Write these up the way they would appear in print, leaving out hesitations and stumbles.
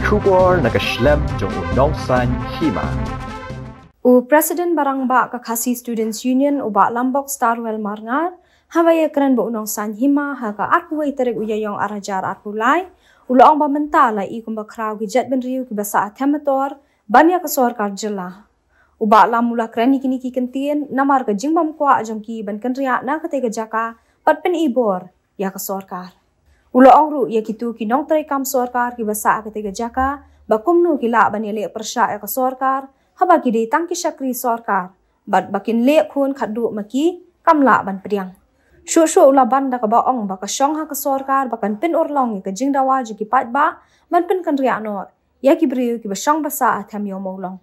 Kubor nakaslem jong unongsan hima. President Barangba Kakasi Students Union uba Lambok Starwell Marngar hawaya keren bo unongsan hima haka arkuway tarik uyayong arajar arkulay uloong bamantala ikumba kraw gijat benriu kibasa atemator banya kasor karjela. Uba lamula kreni kini kintien namar ka jingbam kwa jongki ban kanria na katega jaka patpen ibor ya kasorkar. Uloong ru ya kitu kinong tray kam sorkar kibasa katega jaka bakumnu kila banyele persya ya kasorkar haba kidi tangki syakri sorkar bat bakin le khun khadu maki kamla ban priang. Shu ula banda ka baong baka syong ha kasorkar bakan pin urlong ka jingdawa jiki pat ba ban pin kanria no ya kibriu ki basyong basa atam yo molong.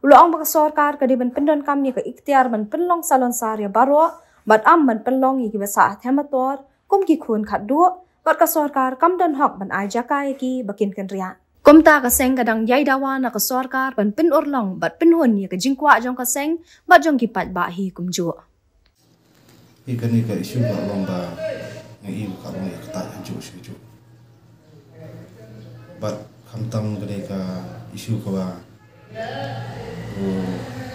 Uloong baka sorkar ka di ban pindon kam ni ka ikhtiar ban pinlong salon sarya baro bat am ban pinlong ki basa atamator kum ki khun khadu bat ka sorkar kam don hok ban ai jaka ki bakin kanria. Kumta kaseng kadang yay dawa na kasorkar ban pin urlong bat pinhun ya ka jingkwa jong kaseng bat jong kipat ba hi kumjo. Ikan ni ka isu ka lomba ngi ka long ya kata ju ju. Bat kamtam gede ka isu ka ba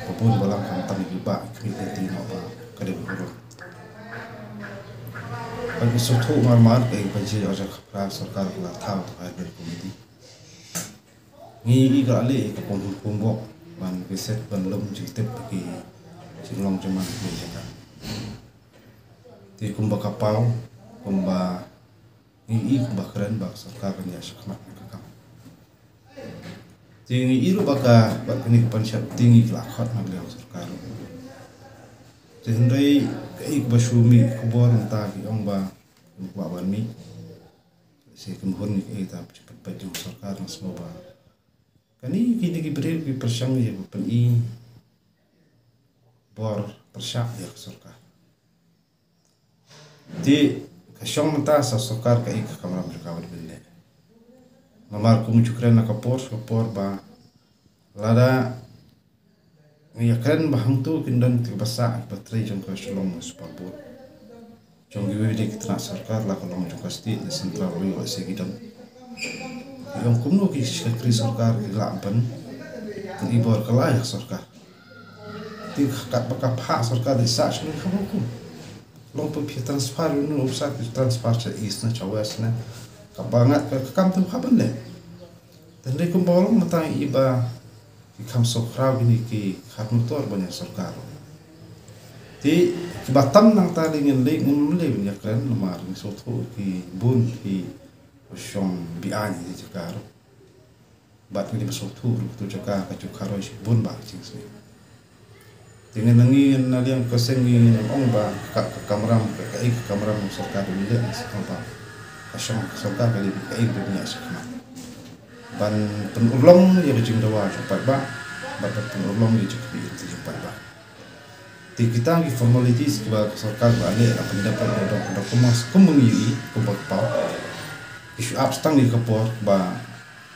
popun balang kamtam ni ba kmiti no ba kade buru. Bagi sotu mar ke panji aja khapra sarkar la thau ka ber komiti. Ngi ga ale ka pom ban reset ban lom jitep ki singlong jaman ni jaka. Ti kumba kapau kumba ngi kumba keren bak sarkar nya sakmat ka. Ti ngi iru baka bakni pansyat tinggi la khat na leo sarkar. Ti hendai kai basumi kubor ta ki ongba wa ban mi. Se kumhon ni ta cepat baju sarkar na semua. Kani kini kibril ki persyang ya pen i bor persyak ya sarkar. Di kasyong mata sa sarkar ka ik kamera berkawat belle. Mamar kum cukren na kapor ba lada ngiyakren bahang tu kindan ti basa batri jong ka shlong spapur. Jong giwe di kitna sarkar la kolong jong kasti na sentral wi wa segidam. Yang kumno ki sekretari sarkar ki lampan ibor kelai sarkar. Ti kat bakap hak sarkar di sa shnu khabuku. Long pu transfer nu usat transfer cha is na chawas na kabangat ka kam tu khaban le. Dan re kum bolong mata iba ki kam sokraw ni ki khat motor banyak sarkar. Ti batam nang tali ngin le ngum le banyak kan lemar ni sotu ki bun ki Osyong biani di Jakarta. Bat ni masuk tu Jakarta ke Jakarta bun ba cing sini. Dengan nangin naliang kesengi ong ba kamera kamera sarkar ni le apa. Osyong sarkar kali kai dunia sekarang. Ban penulong ya jing dawa cepat ba. Bat penulong ya cepat cepat ba. Ti kita ngi formalities ba sarkar ba le apa pendapat dokumen komuniti kubakpau. Isu abstang di kapor ba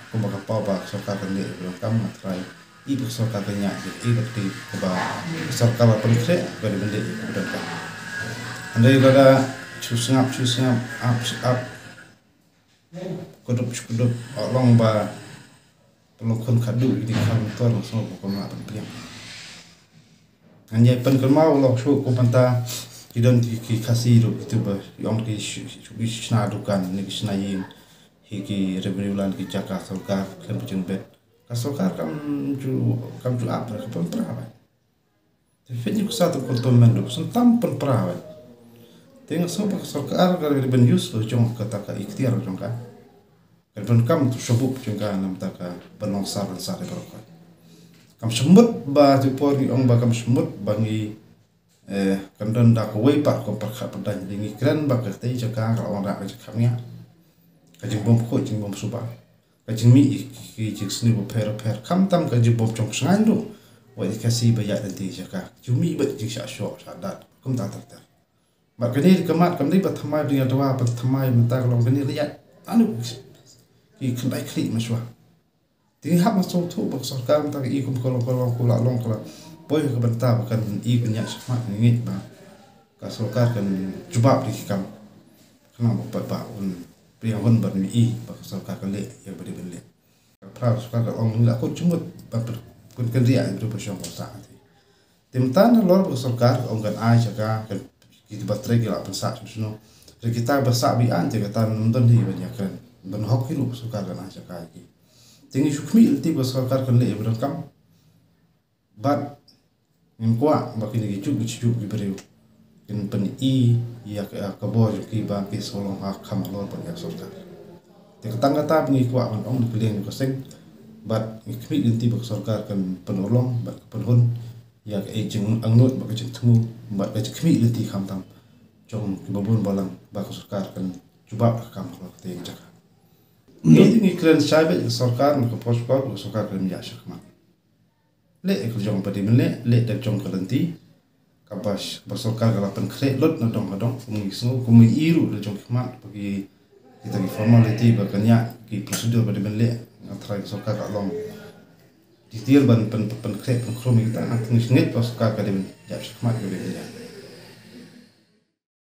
kumba kapau ba sarkar ni belum kam matrai ibu sarkar nya ibu ti ba sarkar ba penkre ba di bende udah kan andai ada chusngap up kudup long ba pelukun kadu di kantor so ko ma penpriang hanya pen kelmau lo su ko panta Kidon ki kasih itu bah yang ki shna dukan ni shna yin hiki revenue lan ki jaka sarkar kan pujung bet kasarkar kam ju apa ka pun perawan. Tapi ni kusatu kontomen do sentam pun perawan. Tengok sopa sarkar kalau ben yus lo jong kata ka ikhtiar jong ka. Kan kam tu sebut jong ka nam ta ka benongsar sare berokot. Kam semut ba tu por ni ong ba kam semut bangi kandon dak wei pak ko perkhat pedan dingi kran bak tei jaka ka orang rak jakamnya kajing bom ko jing bom suba kajing mi ki jing sni bo per kam tam kajing bom chong sangan do wa dikasih bayat nanti jaka jumi bet jing sya syo sadat kum ta ta mak kani kemat kam ni bat thamai dengan doa bat thamai menta kalau kani liat anu ki kendai klik maswa ting hap masuk tu bak sarkar menta ki kum kalau kula long kala boy ke benta bukan i banyak semak ni ba ka sarkar kan jubab di kam kena ba un priang hon ban mi i ba sarkar kan le ya bade ben le pra sukar ka ong la ko chumut kun kan ria itu pasang pasang ti timtan lor ko sukar ong kan ai jaga kan kita batre ki la pensa suno kita basa bi an jaga tan nonton hi banyak kan dan hoki lu sukar kan ai jaga ki tingi shukmi ti ko sukar kan le ibran kam bat ngin kwa ba kini ki chu ki beriu kin pen I ya ka bo ki ba ki solong ha kam lor ban ya sukar te katang kata ni kwa kan ong dikeliang ko seng bat ikmi dinti bak sarkar kan penolong bat penhun ya ke jeng angnut bak jeng temu bat ke ikmi dinti khamtam jong babun balang bak sarkar kan cuba kam ko te jaka ni kren sabe sarkar ko pospor ko sarkar kan ya shakma le ko jong padi mele le de jong kalanti kapas basarkar kala pen kre lot na dong kumi snu kumi iru de jong khmat bagi kita ki formality bakanya ki prosedur pada mele antara sokar ka long detail ban pen kre pen kromi kita ang ngit sokar ka dem ja shakmat ka dem